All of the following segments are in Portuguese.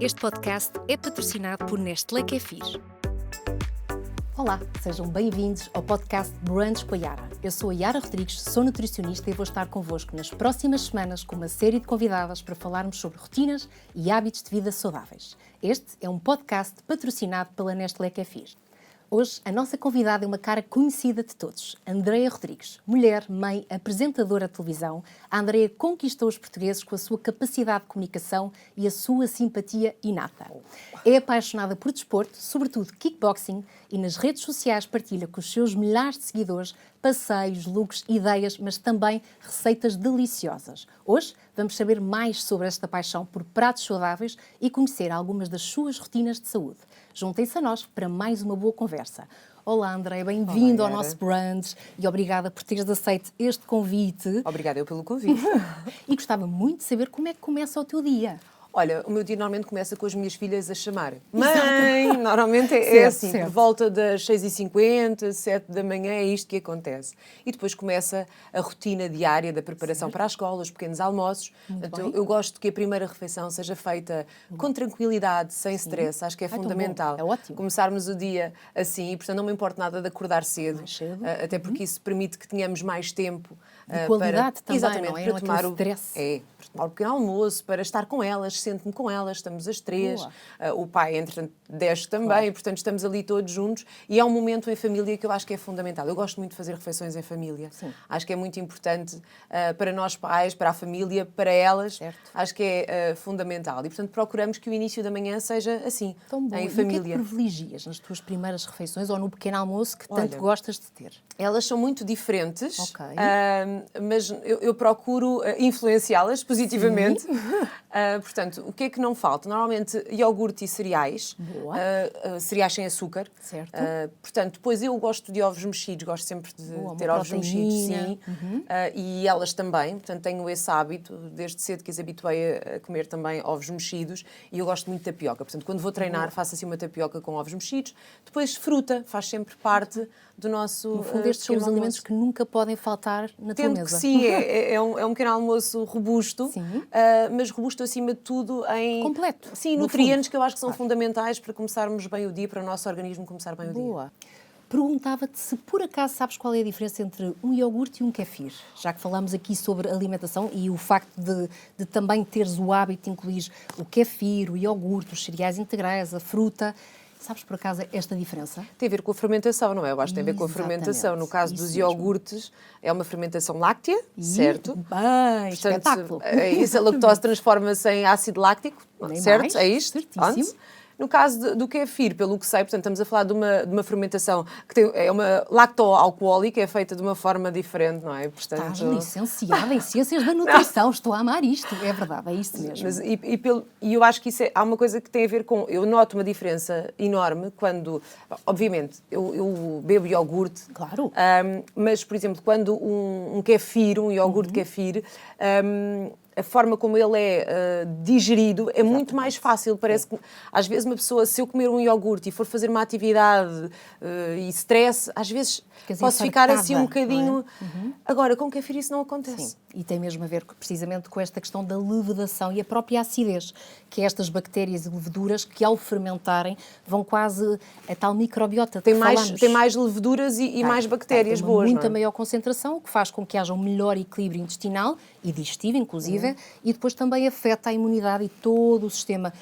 Este podcast é patrocinado por Nestlé Kefir. Olá, sejam bem-vindos ao podcast Brunch com a Yara. Eu sou a Yara Rodrigues, sou nutricionista e vou estar convosco nas próximas semanas com uma série de convidadas para falarmos sobre rotinas e hábitos de vida saudáveis. Este é um podcast patrocinado pela Nestlé Kefir. Hoje, a nossa convidada é uma cara conhecida de todos, Andreia Rodrigues. Mulher, mãe, apresentadora de televisão, a Andreia conquistou os portugueses com a sua capacidade de comunicação e a sua simpatia inata. É apaixonada por desporto, sobretudo kickboxing, e nas redes sociais partilha com os seus milhares de seguidores passeios, looks, ideias, mas também receitas deliciosas. Hoje vamos saber mais sobre esta paixão por pratos saudáveis e conhecer algumas das suas rotinas de saúde. Juntem-se a nós para mais uma boa conversa. Olá, André, bem-vindo ao nosso brunch e obrigada por teres aceito este convite. Obrigada eu pelo convite. E gostava muito de saber como é que começa o teu dia. Olha, o meu dia normalmente começa com as minhas filhas a chamar. Mãe! Normalmente é assim, certo. por volta das 6h50, 7 da manhã, é isto que acontece. E depois começa a rotina diária da preparação para a escola, os pequenos almoços. Então, eu gosto que a primeira refeição seja feita com tranquilidade, sem stress. Acho que é fundamental. É ótimo. Começarmos o dia assim e, portanto, não me importa nada de acordar cedo. Mais cedo. Até porque isso permite que tenhamos mais tempo. De qualidade também, exatamente, não é? para Não tomar aquele stress. para tomar o pequeno almoço, para estar com elas, sento-me com elas, estamos as três. O pai, entretanto, desce também, Claro. e, portanto, estamos ali todos juntos. E é um momento em família que eu acho que é fundamental. Eu gosto muito de fazer refeições em família. Sim. Acho que é muito importante para nós pais, para a família, para elas. Certo. Acho que é fundamental. E, portanto, procuramos que o início da manhã seja assim, Tão bom. em E o família. que é que privilegias nas tuas primeiras refeições ou no pequeno almoço que tanto Olha, gostas de ter? Elas são muito diferentes, Ok. mas eu procuro influenciá-las positivamente. Portanto, o que é que não falta? Normalmente, iogurte e cereais. Boa. Cereais sem açúcar. Certo. Portanto, depois eu gosto de ovos mexidos, gosto sempre de Boa, uma ter ovos mexidos, proteína. sim. E elas também, portanto, tenho esse hábito, desde cedo que as habituei a comer também ovos mexidos, e eu gosto muito de tapioca. Portanto, quando vou treinar, faço assim uma tapioca com ovos mexidos. Depois, fruta, faz sempre parte do nosso No fundo, estes são os pequeno alimentos almoço. que nunca podem faltar na tua Tendo mesa. que sim, é um pequeno almoço robusto, Sim. mas robusto acima de tudo em... Completo, Sim, no nutrientes fundo. que eu acho que são Claro. fundamentais para começarmos bem o dia, para o nosso organismo começar bem o dia. Boa. Perguntava-te se por acaso sabes qual é a diferença entre um iogurte e um kefir. Já que falámos aqui sobre alimentação e o facto de também teres o hábito de incluir o kefir, o iogurte, os cereais integrais, a fruta. Sabes por acaso esta diferença? Tem a ver com a fermentação, não é? Eu acho que tem a ver com a Exatamente, fermentação. No caso isso dos mesmo. iogurtes, é uma fermentação láctea, certo? Bem, espetáculo. É isso, a lactose transforma-se em ácido láctico, Nem certo? mais, É isto? certíssimo. Pronto. No caso do kefir, pelo que sei, portanto, estamos a falar de uma fermentação que é uma lactoalcoólica, é feita de uma forma diferente, não é? Portanto, Estás licenciada em Ciências da Nutrição, estou a amar isto. É verdade, é isso mesmo. Mas, e eu acho que isso há uma coisa que tem a ver com... Eu noto uma diferença enorme quando... Obviamente, eu bebo iogurte. Claro. Mas, por exemplo, quando um kefir, um iogurte kefir... a forma como ele é digerido é muito mais fácil. Parece que, às vezes, uma pessoa, se eu comer um iogurte e for fazer uma atividade e stress, às vezes Ficas posso ficar infartada, assim um não é? bocadinho... Agora, com kefir isso não acontece. Sim, e tem mesmo a ver precisamente com esta questão da levedação e a própria acidez, que é estas bactérias e leveduras que, ao fermentarem, vão quase a tal microbiota Tem que mais, falamos. tem mais leveduras e mais bactérias tem uma boas, muita não é? maior concentração, o que faz com que haja um melhor equilíbrio intestinal e digestivo, inclusive, e depois também afeta a imunidade e todo o sistema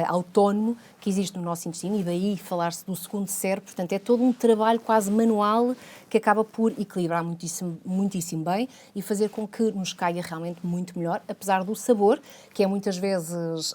autónomo que existe no nosso intestino, e daí falar-se do segundo cérebro. Portanto, é todo um trabalho quase manual que acaba por equilibrar muitíssimo bem e fazer com que nos caia realmente muito melhor, apesar do sabor, que é muitas vezes,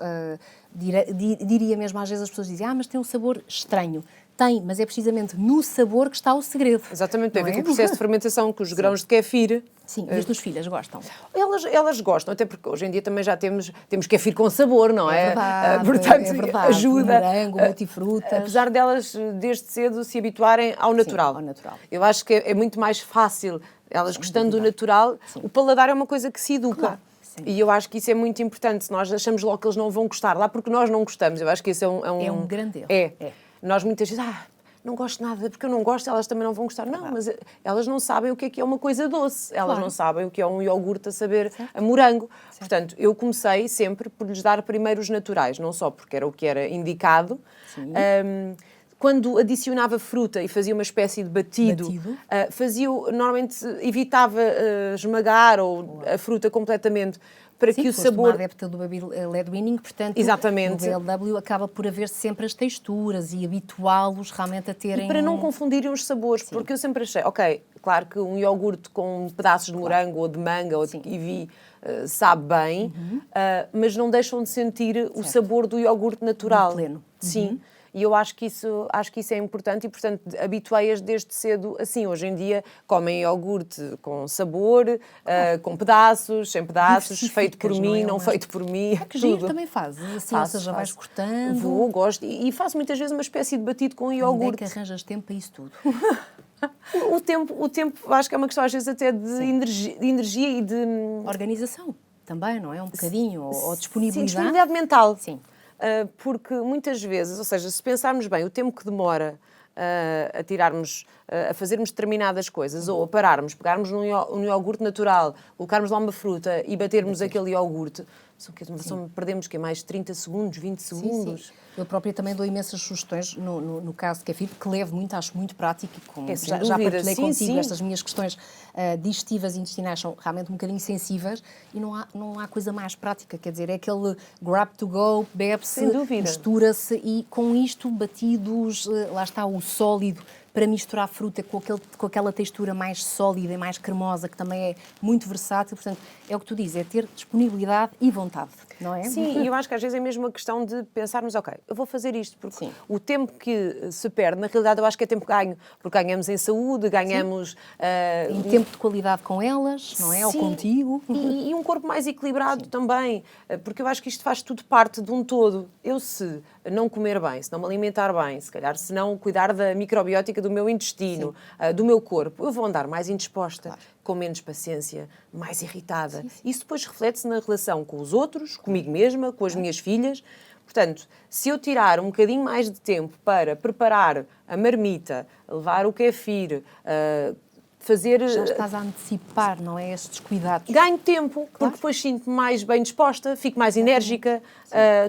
diria mesmo, às vezes as pessoas dizem, mas tem um sabor estranho. Tem, mas é precisamente no sabor que está o segredo. Exatamente, tem a ver não com é? o processo de fermentação, com os grãos de kefir. Sim, e as tuas filhas gostam. Elas gostam, até porque hoje em dia também já temos kefir com sabor, não é? É verdade, Portanto, é verdade. ajuda. Morango, multifrutas. Apesar delas, desde cedo, se habituarem ao natural. ao natural. Eu acho que é muito mais fácil, elas gostando do natural, o paladar é uma coisa que se educa. Claro. Sim. E eu acho que isso é muito importante. Se nós achamos logo que eles não vão gostar lá, porque nós não gostamos, eu acho que isso é um É um grande erro. É. Nós muitas vezes, não gosto nada, porque eu não gosto, elas também não vão gostar. Não, mas elas não sabem o que é uma coisa doce. Elas não sabem o que é um iogurte a saber a morango. Portanto, eu comecei sempre por lhes dar primeiro os naturais, não só porque era o que era indicado. Quando adicionava fruta e fazia uma espécie de batido. Normalmente evitava esmagar ou a fruta completamente, para que o sabor... uma adepta do baby led weaning, portanto, Exatamente. no BLW acaba por haver sempre as texturas e habituá-los realmente a terem... E para não confundirem os sabores, porque eu sempre achei, ok, claro que um iogurte com pedaços de morango ou de manga ou de kiwi sabe bem, mas não deixam de sentir o sabor do iogurte natural. Do pleno. Sim. E eu acho que isso é importante e, portanto, habituei-as desde cedo assim. Hoje em dia comem iogurte com sabor, com pedaços, sem pedaços, feito por mim, não feito por mim. Que giro também fazes, assim, ou seja, vais cortando. Vou, gosto. E faço muitas vezes uma espécie de batido com iogurte. Onde é que arranjas tempo para isso tudo? O tempo, acho que é uma questão às vezes até de energia e de... Organização também, não é? Um bocadinho, ou disponibilidade. Sim, disponibilidade mental. Sim. Porque muitas vezes, ou seja, se pensarmos bem, o tempo que demora a fazermos determinadas coisas, ou a pararmos, pegarmos um iogurte natural, colocarmos lá uma fruta e batermos aquele iogurte, perdemos mais de 30 segundos, 20 segundos. Sim. Eu própria também dou imensas sugestões no caso de kefir, que levo muito, acho muito prático, e já partilhei contigo estas minhas questões digestivas e intestinais são realmente um bocadinho sensíveis e não há coisa mais prática, quer dizer, é aquele grab to go, bebe-se, mistura-se e com isto batidos, lá está o sólido, para misturar a fruta com aquela textura mais sólida e mais cremosa, que também é muito versátil. Portanto, é o que tu dizes, é ter disponibilidade e vontade, não é? Sim, e eu acho que às vezes é mesmo uma questão de pensarmos, ok, eu vou fazer isto, porque o tempo que se perde, na realidade eu acho que é tempo ganho, porque ganhamos em saúde, ganhamos... em tempo de qualidade com elas, não é? Ou contigo. E um corpo mais equilibrado também, porque eu acho que isto faz tudo parte de um todo. Eu, se não comer bem, se não me alimentar bem, se calhar se não cuidar da microbiótica do meu intestino, do meu corpo, eu vou andar mais indisposta, com menos paciência, mais irritada. Isso depois reflete-se na relação com os outros, comigo mesma, com as minhas filhas. Portanto, se eu tirar um bocadinho mais de tempo para preparar a marmita, levar o kefir, fazer... Já estás a antecipar, não é? Estes cuidados. Ganho tempo, porque depois sinto-me mais bem disposta, fico mais enérgica,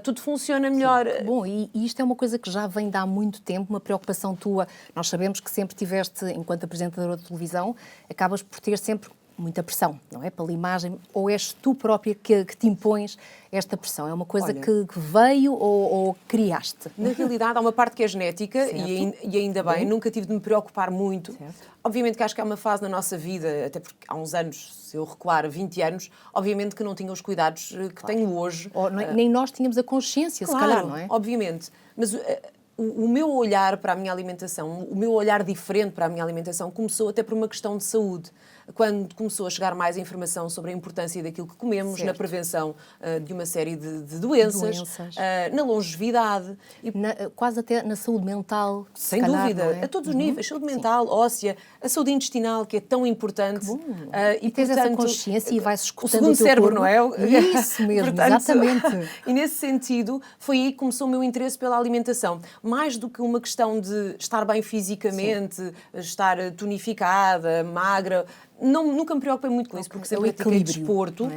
tudo funciona melhor. Bom, e isto é uma coisa que já vem de há muito tempo, uma preocupação tua. Nós sabemos que sempre tiveste, enquanto apresentadora de televisão, acabas por ter sempre muita pressão, não é? Pela imagem, ou és tu própria que te impões esta pressão? É uma coisa que veio ou criaste? Na realidade, há uma parte que é genética e ainda bem, nunca tive de me preocupar muito. Certo. Obviamente que acho que há uma fase na nossa vida, até porque há uns anos, se eu recuar 20 anos, obviamente que não tinha os cuidados que tenho hoje. Nem nós tínhamos a consciência, se calhar, não é? Obviamente. Mas o meu olhar para a minha alimentação, o meu olhar diferente para a minha alimentação, começou até por uma questão de saúde. Quando começou a chegar mais informação sobre a importância daquilo que comemos, na prevenção de uma série de doenças. Na longevidade. Quase até na saúde mental. Sem dúvida, a todos os níveis. Saúde mental, óssea, a saúde intestinal, que é tão importante. Que bom. E tens essa consciência e vais escutando o segundo cérebro, não é? Isso mesmo, portanto, exatamente. E nesse sentido, foi aí que começou o meu interesse pela alimentação. Mais do que uma questão de estar bem fisicamente, estar tonificada, magra... Nunca me preocupei muito com isso, porque sempre pratiquei desporto.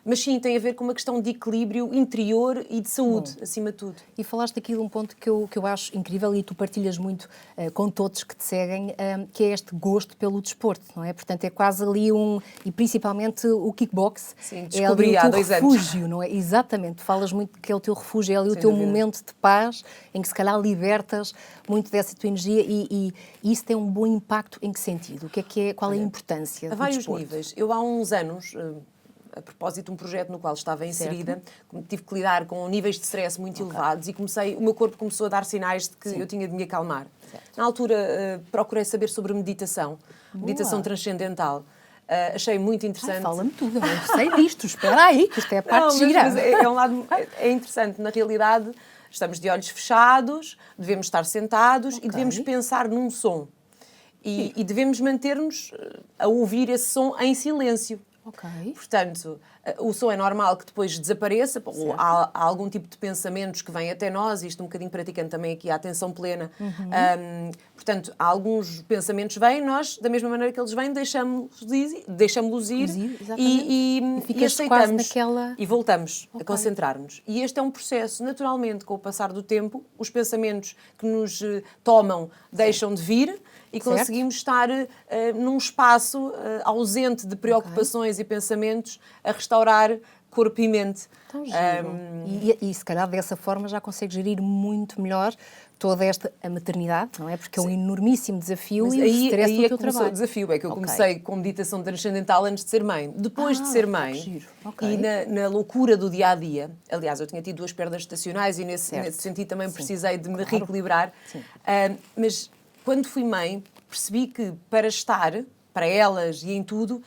Mas sim, tem a ver com uma questão de equilíbrio interior e de saúde, acima de tudo. E falaste aqui de um ponto que eu acho incrível e tu partilhas muito com todos que te seguem, que é este gosto pelo desporto, não é? Portanto, é quase ali e principalmente o kickbox. Sim, descobri há 2 anos. Refúgio, não é? Exatamente, tu falas muito que é o teu refúgio, é ali o teu momento de paz, em que se calhar libertas muito dessa tua energia e isso tem um bom impacto em que sentido? Qual é a importância do vários desporto? níveis. Eu há uns anos... a propósito de um projeto no qual estava inserida, tive que lidar com níveis de stress muito elevados e o meu corpo começou a dar sinais de que eu tinha de me acalmar. Na altura, procurei saber sobre meditação transcendental. Achei muito interessante. Fala-me tudo, eu não sei disto, espera aí, que isto é a parte gira. Mas é um lado interessante. Na realidade, estamos de olhos fechados, devemos estar sentados e devemos pensar num som. E devemos manter-nos a ouvir esse som em silêncio. Ok. Portanto, o som é normal que depois desapareça, ou há algum tipo de pensamentos que vêm até nós, isto um bocadinho praticando também aqui a atenção plena. Portanto, há alguns pensamentos vêm, nós, da mesma maneira que eles vêm, deixamos-los ir e aceitamos e voltamos a concentrar-nos. E este é um processo, naturalmente, com o passar do tempo, os pensamentos que nos tomam deixam de vir, e conseguimos estar num espaço ausente de preocupações e pensamentos a restaurar corpo e mente. Tão giro. E se calhar dessa forma já consegue gerir muito melhor toda a maternidade, não é? Porque é um enormíssimo desafio. Mas e o stress do teu trabalho. O desafio é que eu comecei com meditação transcendental antes de ser mãe. Depois de ser mãe e na loucura do dia-a-dia, aliás, eu tinha tido 2 perdas estacionais e nesse sentido também precisei de me reequilibrar, mas quando fui mãe, percebi que para estar, para elas e em tudo,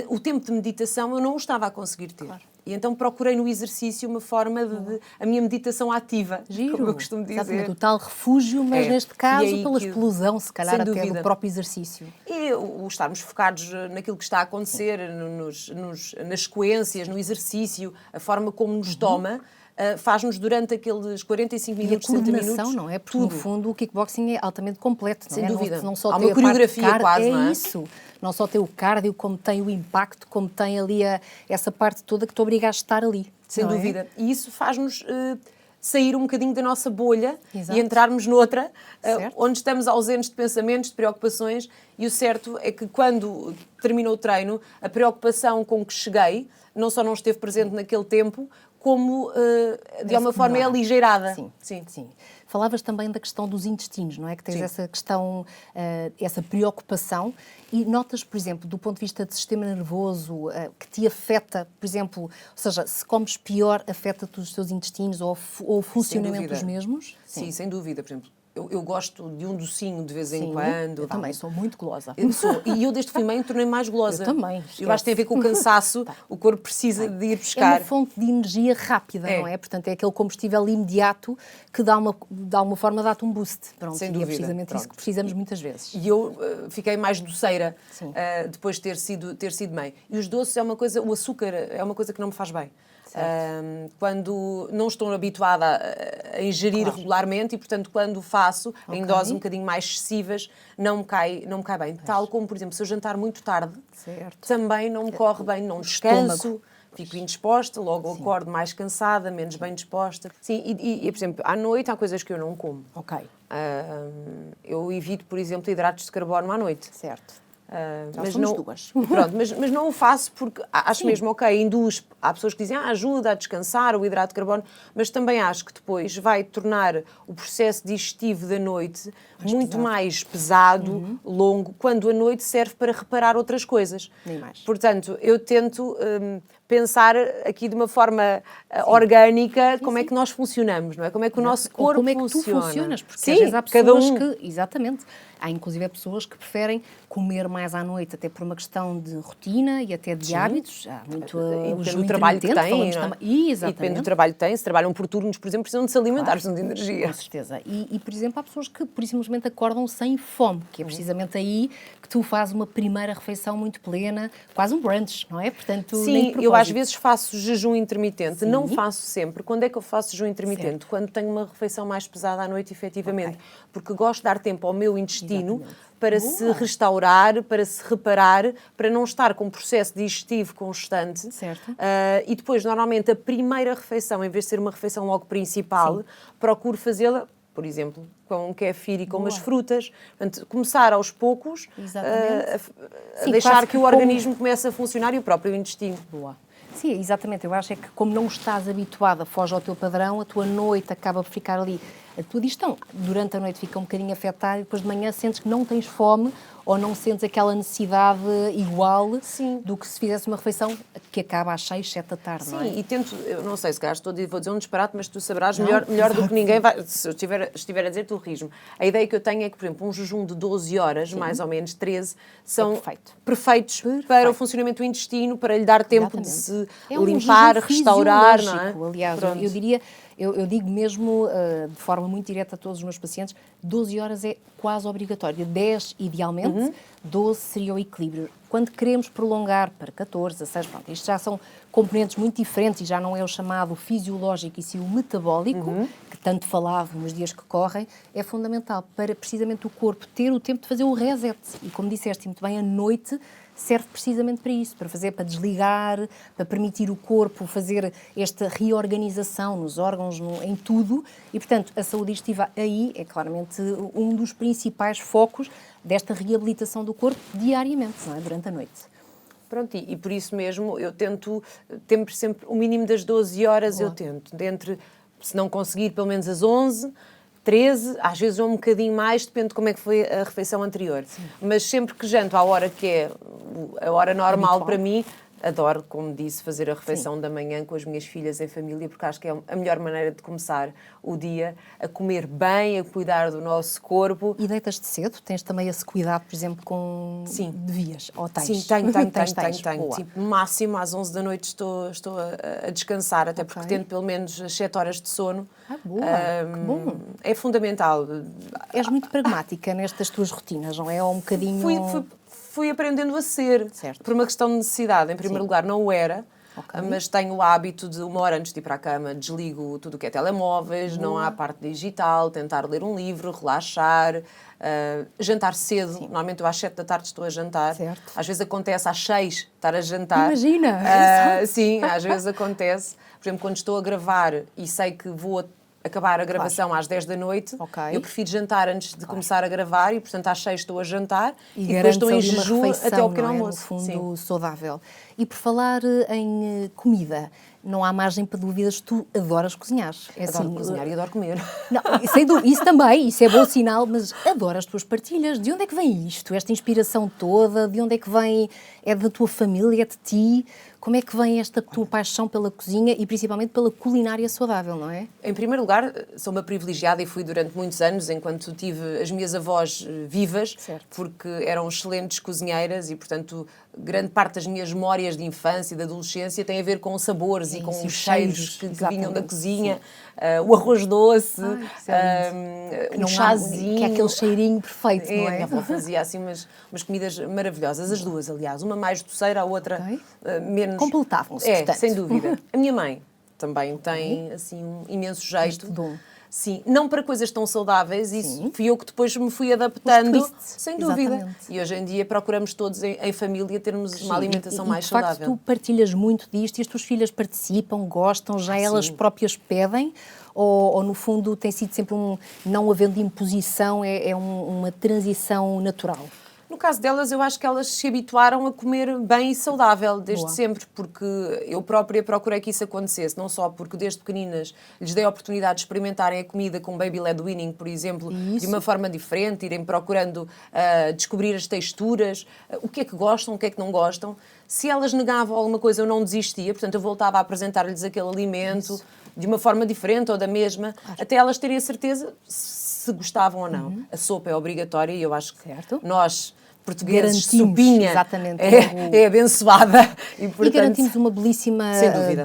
o tempo de meditação eu não o estava a conseguir ter. Claro. E então procurei no exercício uma forma de a minha meditação ativa, como eu costumo dizer. Exatamente, o tal refúgio, mas neste caso pela explosão, se calhar até do próprio exercício. E o estarmos focados naquilo que está a acontecer, nas sequências, no exercício, a forma como nos toma, faz-nos durante aqueles 45 minutos, 60 minutos... E a coordenação, não é? Porque, no fundo, o kickboxing é altamente completo, não é? Sem dúvida. Não só há tem uma coreografia quase, não é? É isso. Não só tem o cardio, como tem o impacto, como tem ali essa parte toda que te obriga a estar ali. Sem dúvida. E isso faz-nos sair um bocadinho da nossa bolha Exato. E entrarmos noutra, onde estamos ausentes de pensamentos, de preocupações. E o certo é que quando terminou o treino, a preocupação com que cheguei não só não esteve presente naquele tempo, como, de alguma forma, é aligeirada. Sim. Falavas também da questão dos intestinos, não é? Que tens essa questão, essa preocupação e notas, por exemplo, do ponto de vista do sistema nervoso, que te afeta, por exemplo, ou seja, se comes pior, afeta-te os teus intestinos ou o funcionamento dos mesmos? Sim, sem dúvida. Por exemplo, eu gosto de um docinho de vez em quando. Eu também sou muito gulosa. E eu, desde que fui mãe, tornei mais gulosa. Eu também. Eu acho que tem a ver com o cansaço, o corpo precisa de ir buscar. É uma fonte de energia rápida, não é? Portanto, é aquele combustível imediato que dá uma forma, dá-te um boost. Pronto, sem dúvida. E é precisamente isso que precisamos muitas vezes. E eu fiquei mais doceira depois de ter sido mãe. E os doces é uma coisa, o açúcar é uma coisa que não me faz bem. Quando não estou habituada a ingerir regularmente e, portanto, quando faço em doses um bocadinho mais excessivas, não me cai bem. Tal como, por exemplo, se eu jantar muito tarde, também não me corre bem, não descanso, fico indisposta, logo acordo mais cansada, menos bem disposta. Sim, por exemplo, à noite há coisas que eu não como. Eu evito, por exemplo, hidratos de carbono à noite. Certo. Mas não, pronto, mas não o faço porque acho mesmo induz. Há pessoas que dizem ajuda a descansar o hidrato de carbono, mas também acho que depois vai tornar o processo digestivo da noite muito mais pesado, longo, quando a noite serve para reparar outras coisas. Nem mais. Portanto, eu tento pensar aqui de uma forma orgânica como é que nós funcionamos, não é? Como é que o nosso corpo funciona. Como é que tu funcionas, porque às vezes há pessoas que... Exatamente. Há inclusive pessoas que preferem comer mais à noite, até por uma questão de rotina e até de hábitos. Há muito depende do trabalho que têm. E depende do trabalho que têm. Se trabalham por turnos, por exemplo, precisam de se alimentar, precisam de energia. Com certeza. E, por exemplo, há pessoas que, por simplesmente, acordam sem fome, que é precisamente aí que tu fazes uma primeira refeição muito plena, quase um brunch, não é? Portanto, sim, eu às vezes faço jejum intermitente. Não faço sempre. Quando é que eu faço jejum intermitente? Quando tenho uma refeição mais pesada à noite, efetivamente. Porque gosto de dar tempo ao meu intestino para se restaurar, para se reparar, para não estar com um processo digestivo constante. E depois, normalmente, a primeira refeição, em vez de ser uma refeição logo principal, procuro fazê-la, por exemplo, com um kéfir e com umas frutas. Portanto, começar aos poucos a deixar que o organismo comece a funcionar e o próprio intestino. Sim, exatamente. Eu acho que como não estás habituada, foge ao teu padrão, a tua noite acaba por ficar ali. A tua digestão durante a noite fica um bocadinho afetada e depois de manhã sentes que não tens fome ou não sentes aquela necessidade igual do que se fizesse uma refeição que acaba às 6, 7 da tarde, não é? Sim, e tento, eu não sei, se calhar vou dizer um disparate, mas tu saberás melhor do que ninguém vai, se eu estiver a dizer, tu ris-me. A ideia que eu tenho é que, por exemplo, um jejum de 12 horas, mais ou menos 13, são perfeitos para o funcionamento do intestino, para lhe dar tempo de se limpar, restaurar, não é? Aliás, eu diria... Eu digo mesmo, de forma muito direta a todos os meus pacientes, 12 horas é quase obrigatório. 10, idealmente, 20, 12 seria o equilíbrio. Quando queremos prolongar para 14, 16, pronto, isto já são componentes muito diferentes e já não é o chamado fisiológico e sim o metabólico, que tanto falado nos dias que correm, é fundamental para precisamente o corpo ter o tempo de fazer o reset. E como disseste muito bem, a noite serve precisamente para isso, para desligar, para permitir o corpo fazer esta reorganização nos órgãos, em tudo. E, portanto, a saúde digestiva aí é claramente um dos principais focos desta reabilitação do corpo diariamente, não é? Durante a noite. Pronto, e por isso mesmo eu tento, sempre o mínimo das 12 horas. Boa. Eu tento, se não conseguir, pelo menos as 11, 13, às vezes um bocadinho mais, depende de como é que foi a refeição anterior. Sim. Mas sempre que janto à hora que é a hora normal para mim, adoro, como disse, fazer a refeição da manhã com as minhas filhas em família, porque acho que é a melhor maneira de começar o dia, a comer bem, a cuidar do nosso corpo. E deitas-te cedo? Tens também esse cuidado, por exemplo, com devias? Ou tens? Sim, tenho. Sim, no máximo, às 11 da noite estou a descansar, até porque tento pelo menos as 7 horas de sono. Boa, que bom. É fundamental. És muito pragmática nestas tuas rotinas, não é? Ou um bocadinho... Fui aprendendo a ser, por uma questão de necessidade. Em primeiro lugar, não o era, mas tenho o hábito de 1 hora antes de ir para a cama, desligo tudo o que é telemóveis, não há parte digital, tentar ler um livro, relaxar, jantar cedo. Normalmente eu às 7 da tarde estou a jantar. Certo. Às vezes acontece às 6 estar a jantar. Imagina! Sim, às vezes acontece. Por exemplo, quando estou a gravar e sei que vou acabar a gravação às 10 da noite, eu prefiro jantar antes de começar a gravar e, portanto, às 6 estou a jantar e depois estou em jejum até ao pequeno almoço. No fundo, saudável. E por falar em comida, não há margem para dúvidas, tu adoras cozinhar. Adoro cozinhar e adoro comer. Não, sem dúvida, isso também, isso é bom sinal, mas adoro as tuas partilhas. De onde é que vem isto, esta inspiração toda? De onde é que vem? É da tua família, é de ti? Como é que vem esta tua paixão pela cozinha e principalmente pela culinária saudável, não é? Em primeiro lugar, sou uma privilegiada e fui durante muitos anos, enquanto tive as minhas avós vivas, porque eram excelentes cozinheiras e, portanto, grande parte das minhas memórias de infância e de adolescência tem a ver com sabores e com os cheiros que vinham da cozinha, o arroz doce, um chazinho. Que é aquele cheirinho perfeito, não é? A minha avó fazia assim umas comidas maravilhosas, as duas, aliás, uma mais doceira, a outra menos. Completavam-se, portanto. Sem dúvida. A minha mãe também tem assim um imenso jeito. Sim, não para coisas tão saudáveis, isso fui eu que depois me fui adaptando, sem dúvida. Exatamente. E hoje em dia procuramos todos em família termos uma alimentação mais saudável. De facto, tu partilhas muito disto e as tuas filhas participam, gostam, já elas próprias pedem? Ou no fundo tem sido sempre não havendo imposição, uma transição natural? No caso delas, eu acho que elas se habituaram a comer bem e saudável desde sempre, porque eu própria procurei que isso acontecesse, não só porque desde pequeninas lhes dei a oportunidade de experimentarem a comida com baby led weaning, por exemplo, de uma forma diferente, irem procurando descobrir as texturas, o que é que gostam, o que é que não gostam. Se elas negavam alguma coisa, eu não desistia, portanto eu voltava a apresentar-lhes aquele alimento de uma forma diferente ou da mesma, até elas terem a certeza se gostavam ou não. A sopa é obrigatória e eu acho que nós, portugueses, sopinha é abençoada. E garantimos uma belíssima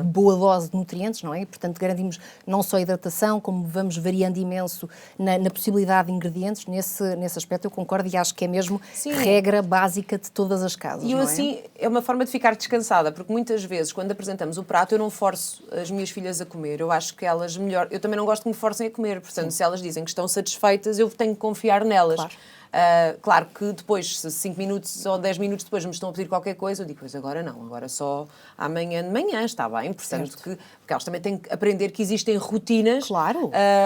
boa dose de nutrientes, não é? E, portanto, garantimos não só a hidratação, como vamos variando imenso na possibilidade de ingredientes. Nesse aspecto eu concordo e acho que é mesmo regra básica de todas as casas. E eu assim, é uma forma de ficar descansada, porque muitas vezes, quando apresentamos o prato, eu não forço as minhas filhas a comer. Eu acho que elas melhor... Eu também não gosto que me forcem a comer, portanto, se elas dizem que estão satisfeitas, eu tenho que confiar nelas. Claro que depois, se 5 minutos ou 10 minutos depois me estão a pedir qualquer coisa, eu digo, pois agora não, agora só amanhã de manhã, está bem, portanto, porque elas também têm que aprender que existem rotinas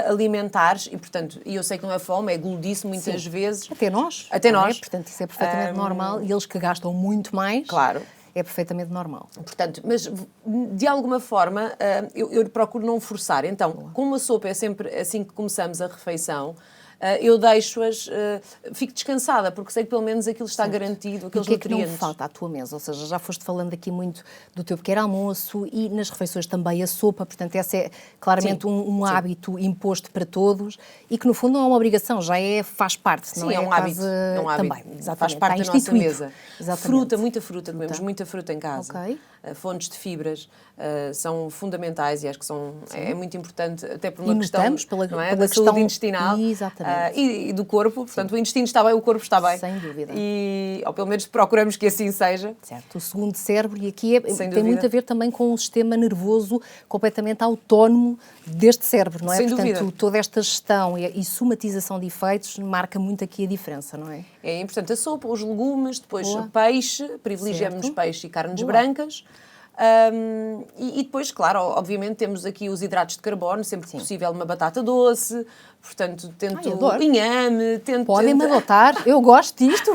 alimentares e, portanto, eu sei que não é fome, é gludice muitas vezes. Até nós. Portanto, isso é perfeitamente normal e eles que gastam muito mais. É perfeitamente normal. Portanto, mas de alguma forma eu procuro não forçar. Então, como a sopa é sempre assim que começamos a refeição, eu deixo-as, fico descansada, porque sei que pelo menos aquilo está garantido, aqueles nutrientes. O que é que não falta à tua mesa? Ou seja, já foste falando aqui muito do teu pequeno almoço e nas refeições também a sopa, portanto, esse é claramente um hábito imposto para todos e que no fundo não é uma obrigação, faz parte, não é? É um hábito. Também, faz parte da nossa mesa. Fruta, muita fruta, comemos muita fruta em casa. Fontes de fibras são fundamentais e acho que é muito importante, até por uma questão pela da saúde intestinal. Exatamente. e do corpo. Portanto, o intestino está bem, o corpo está bem. Sem dúvida. Ou pelo menos procuramos que assim seja. Certo, o segundo cérebro, e aqui tem dúvida. muito a ver também com um sistema nervoso completamente autónomo deste cérebro, não é? Sem Portanto, dúvida. toda esta gestão e somatização de efeitos marca muito aqui a diferença, não é? É importante a sopa, os legumes, depois Boa. peixe, privilegiamos Certo. peixe e carnes Boa. brancas. E depois, claro, obviamente temos aqui os hidratos de carbono, sempre que possível uma batata doce, portanto tento adoro. inhame, Podem-me adotar, eu gosto disto.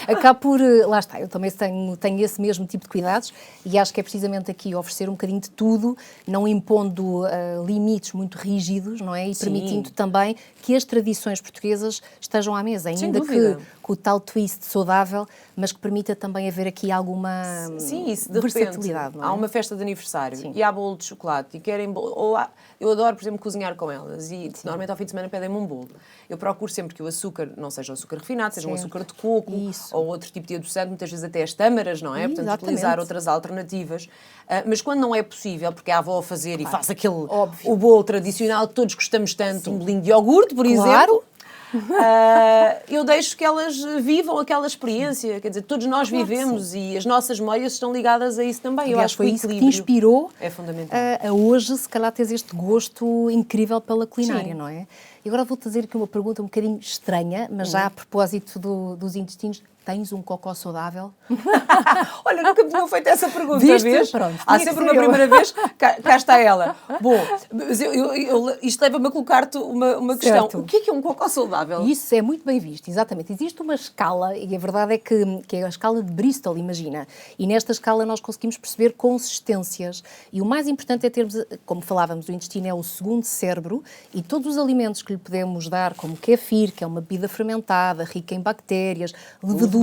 Acabo por, lá está, eu também tenho esse mesmo tipo de cuidados e acho que é precisamente aqui oferecer um bocadinho de tudo, não impondo limites muito rígidos, não é? E permitindo também que as tradições portuguesas estejam à mesa, ainda que com o tal twist saudável, mas que permita também haver aqui alguma isso, de versatilidade. repente, não é? há uma festa de aniversário Sim. e há bolo de chocolate e querem bolo, eu adoro, por exemplo, cozinhar com elas e normalmente ao fim de semana pedem-me um bolo. Eu procuro sempre que o açúcar não seja o açúcar refinado, seja um açúcar de coco ou outro tipo de adoçante, muitas vezes até as tâmaras, não é? Portanto, utilizar outras alternativas. Mas quando não é possível, porque é a avó a fazer e faz aquele o bolo tradicional que todos gostamos tanto, um bolinho de iogurte, por exemplo. Eu deixo que elas vivam aquela experiência, quer dizer, todos nós vivemos e as nossas memórias estão ligadas a isso também. Aliás, eu acho foi que o isso que te equilíbrio inspirou é fundamental. a hoje, se calhar, teres este gosto incrível pela culinária, Sim. não é? E agora vou-te fazer aqui uma pergunta um bocadinho estranha, mas já a propósito dos intestinos. Tens um cocó saudável? Olha, nunca me tinham feito essa pergunta, Viste? vês? Pronto, Há tinha que sempre ser uma eu. primeira vez, cá está ela. Bom, mas isto leva-me a colocar-te uma questão. Certo. O que é um cocó saudável? Isso é muito bem visto, exatamente. Existe uma escala, e a verdade é que é a escala de Bristol, imagina. E nesta escala nós conseguimos perceber consistências. E o mais importante é termos, como falávamos, o intestino é o segundo cérebro, e todos os alimentos que lhe podemos dar, como kefir, que é uma bebida fermentada, rica em bactérias, leveduras,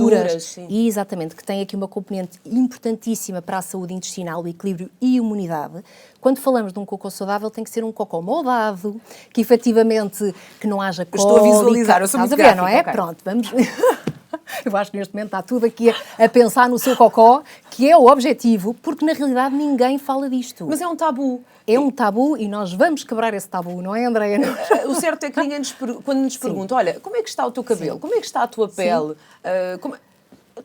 sim. e exatamente, que tem aqui uma componente importantíssima para a saúde intestinal, o equilíbrio e a imunidade. Quando falamos de um cocó saudável, tem que ser um cocó moldado, que efetivamente que não haja cólica. Estou a visualizar, eu sou muito Estás a ver, não é? gráfica, ok. Pronto, vamos... Eu acho que neste momento está tudo aqui a pensar no seu cocó, que é o objetivo, porque na realidade ninguém fala disto. Mas é um tabu. É um tabu e nós vamos quebrar esse tabu, não é, Andréia? O certo é que ninguém quando nos pergunta, olha, como é que está o teu cabelo? Como é que está a tua pele?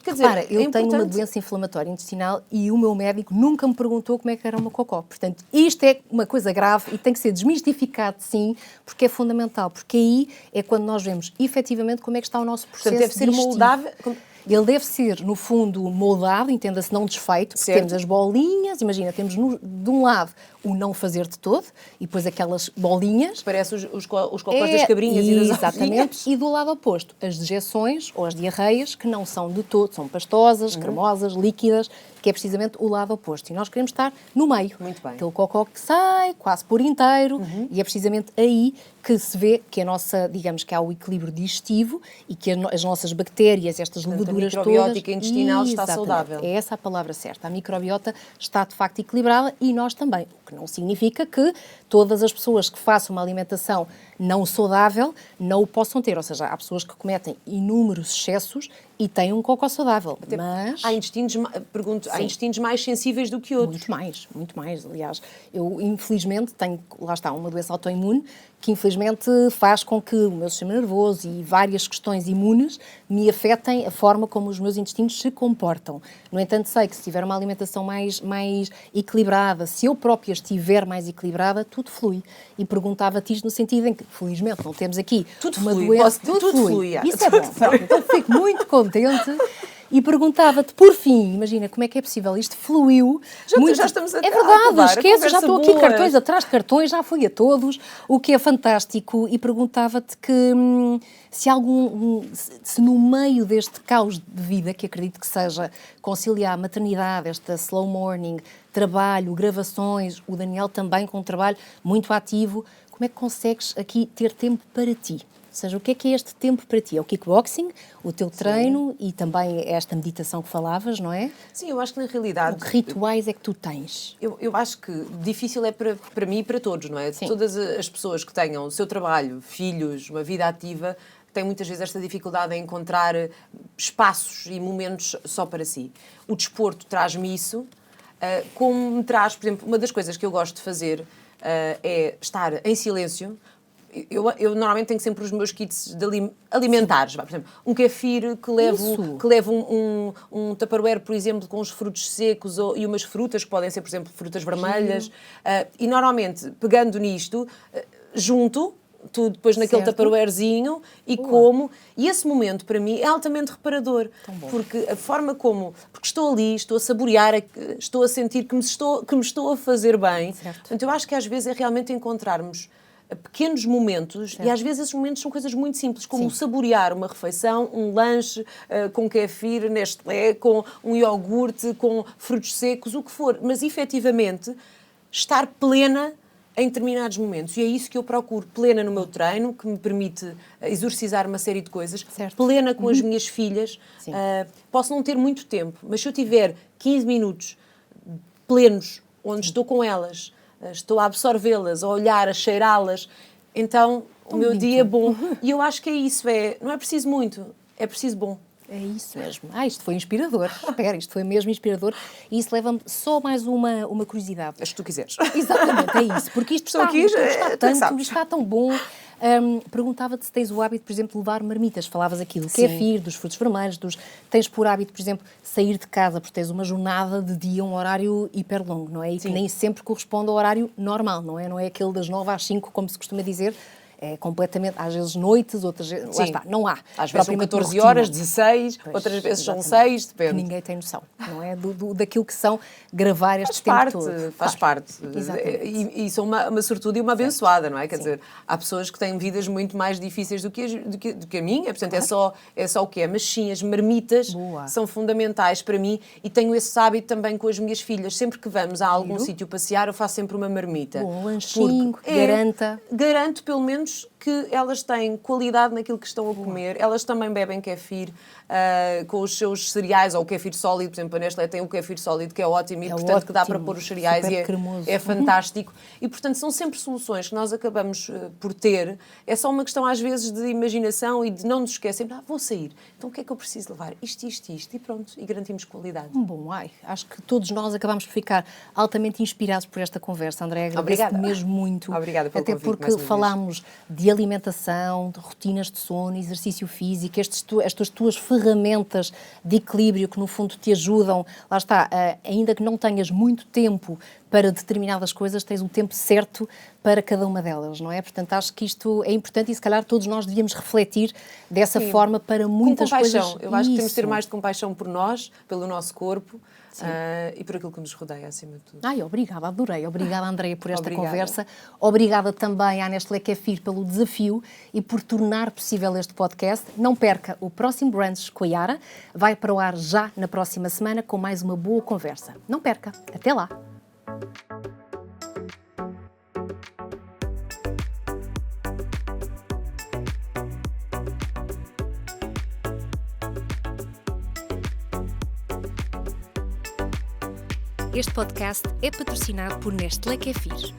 Quer dizer, Repara, eu é tenho uma importante. doença inflamatória intestinal e o meu médico nunca me perguntou como é que era o meu cocó. Portanto, isto é uma coisa grave e tem que ser desmistificado, sim, porque é fundamental. Porque aí é quando nós vemos efetivamente como é que está o nosso processo Portanto, deve ser digestivo. moldável. Ele deve ser, no fundo, moldado, entenda-se, não desfeito, porque Certo. temos as bolinhas, imagina, temos de um lado o não fazer de todo, e depois aquelas bolinhas. Parece os cocós das cabrinhas e das exatamente, ovelhinhas. e do lado oposto, as dejeções ou as diarreias, que não são de todo, são pastosas, cremosas, líquidas, que é precisamente o lado oposto. E nós queremos estar no meio. Muito bem. Aquele cocó que sai quase por inteiro, e é precisamente aí que se vê que a nossa, digamos que há o equilíbrio digestivo e que as nossas bactérias, estas leveduras todas... microbiótica intestinal está Exatamente, saudável. é essa a palavra certa. A microbiota está de facto equilibrada e nós também. O que não significa que todas as pessoas que façam uma alimentação não saudável não o possam ter. Ou seja, há pessoas que cometem inúmeros excessos e têm um cocó saudável. Mas Há intestinos, há intestinos mais sensíveis do que outros. muito mais. Aliás, eu infelizmente tenho, lá está, uma doença autoimune que infelizmente faz com que o meu sistema nervoso e várias questões imunes me afetem a forma como os meus intestinos se comportam. No entanto, sei que se tiver uma alimentação mais equilibrada, se eu própria estiver mais equilibrada, tudo flui. E perguntava-te isto no sentido em que, felizmente, não temos aqui Tudo uma flui, doença... tudo flui. Isso é bom. Pronto, então fico muito contente. E perguntava-te, por fim, imagina, como é que é possível? Isto fluiu. Já estamos a É acabar, verdade, esquece, já estou aqui, boa. cartões atrás de cartões, já fui a todos, o que é fantástico. E perguntava-te que se no meio deste caos de vida, que acredito que seja conciliar a maternidade, esta slow morning, trabalho, gravações, o Daniel também com um trabalho muito ativo, como é que consegues aqui ter tempo para ti? Ou seja, o que é este tempo para ti? É o kickboxing, o teu treino e também esta meditação que falavas, não é? Sim, eu acho que na realidade... Que rituais é que tu tens? Eu acho que difícil é para mim e para todos, não é? Sim. Todas as pessoas que tenham o seu trabalho, filhos, uma vida ativa, têm muitas vezes esta dificuldade em encontrar espaços e momentos só para si. O desporto traz-me isso, como me traz, por exemplo, uma das coisas que eu gosto de fazer é estar em silêncio, eu normalmente tenho sempre os meus kits alimentares. Por exemplo, um kefir que leva um tupperware, por exemplo, com os frutos secos e umas frutas, que podem ser, por exemplo, frutas vermelhas. E normalmente, pegando nisto, junto tudo depois naquele tupperwarezinho e como. E esse momento, para mim, é altamente reparador. Porque a forma como... Porque estou ali, estou a saborear, estou a sentir que me estou a fazer bem. Portanto, eu acho que às vezes é realmente encontrarmos pequenos momentos, e às vezes esses momentos são coisas muito simples, como saborear uma refeição, um lanche com kefir, Nestlé, com um iogurte, com frutos secos, o que for. Mas, efetivamente, estar plena em determinados momentos. E é isso que eu procuro. Plena no meu treino, que me permite exorcizar uma série de coisas. Plena com as minhas filhas. Posso não ter muito tempo, mas se eu tiver 15 minutos plenos, onde estou com elas, estou a absorvê-las, a olhar, a cheirá-las, então o meu dia é bom. E eu acho que é isso. Não é preciso muito, é preciso bom. É isso mesmo. Isto foi inspirador. Espera, isto foi mesmo inspirador. E isso leva-me só mais uma curiosidade. As que tu quiseres. Exatamente, é isso. Porque isto está tão bom. Perguntava-te se tens o hábito, por exemplo, de levar marmitas. Falavas aqui do kefir, dos frutos vermelhos, tens por hábito, por exemplo, sair de casa, porque tens uma jornada de dia, um horário hiper longo, não é? E que nem sempre corresponde ao horário normal, não é? Não é aquele das 9 às 5, como se costuma dizer. É completamente, às vezes noites, outras vezes, lá está, não há. Às vezes são 14 horas, 16, outras vezes são 6, depende. Ninguém tem noção, não é? Daquilo que são gravar este tempo todo. Faz parte. E sou uma sortuda e uma abençoada, não é? Quer dizer, há pessoas que têm vidas muito mais difíceis do que a minha, portanto é só o que é. Mas sim, as marmitas são fundamentais para mim e tenho esse hábito também com as minhas filhas. Sempre que vamos a algum sítio passear, eu faço sempre uma marmita. Um lanchinho, Garanto pelo menos que elas têm qualidade naquilo que estão a comer. Elas também bebem kefir com os seus cereais, ou o kefir sólido. Por exemplo, a Nestlé tem o kefir sólido, que é ótimo, e portanto que dá para pôr os cereais e é fantástico. E portanto são sempre soluções que nós acabamos por ter. É só uma questão às vezes de imaginação e de não nos esquecermos, vou sair, então o que é que eu preciso levar? Isto, e pronto, e garantimos qualidade. Bom, acho que todos nós acabamos por ficar altamente inspirados por esta conversa, Andréa. Obrigada. Mesmo muito. Obrigada pelo convite. Até porque falámos de alimentação, de rotinas de sono, exercício físico, estas tuas ferramentas de equilíbrio que no fundo te ajudam, lá está, ainda que não tenhas muito tempo para determinadas coisas, tens o tempo certo para cada uma delas, não é? Portanto, acho que isto é importante e se calhar todos nós devíamos refletir dessa forma para muitas coisas. Eu acho que temos de ter mais de compaixão por nós, pelo nosso corpo e por aquilo que nos rodeia, acima de tudo. Obrigada, adorei. Obrigada, Andréa, por esta conversa. Obrigada também à Nestlé Kefir pelo desafio e por tornar possível este podcast. Não perca o próximo Brunch com a Yara. Vai para o ar já na próxima semana com mais uma boa conversa. Não perca. Até lá. Este podcast é patrocinado por Nestlé Kefir.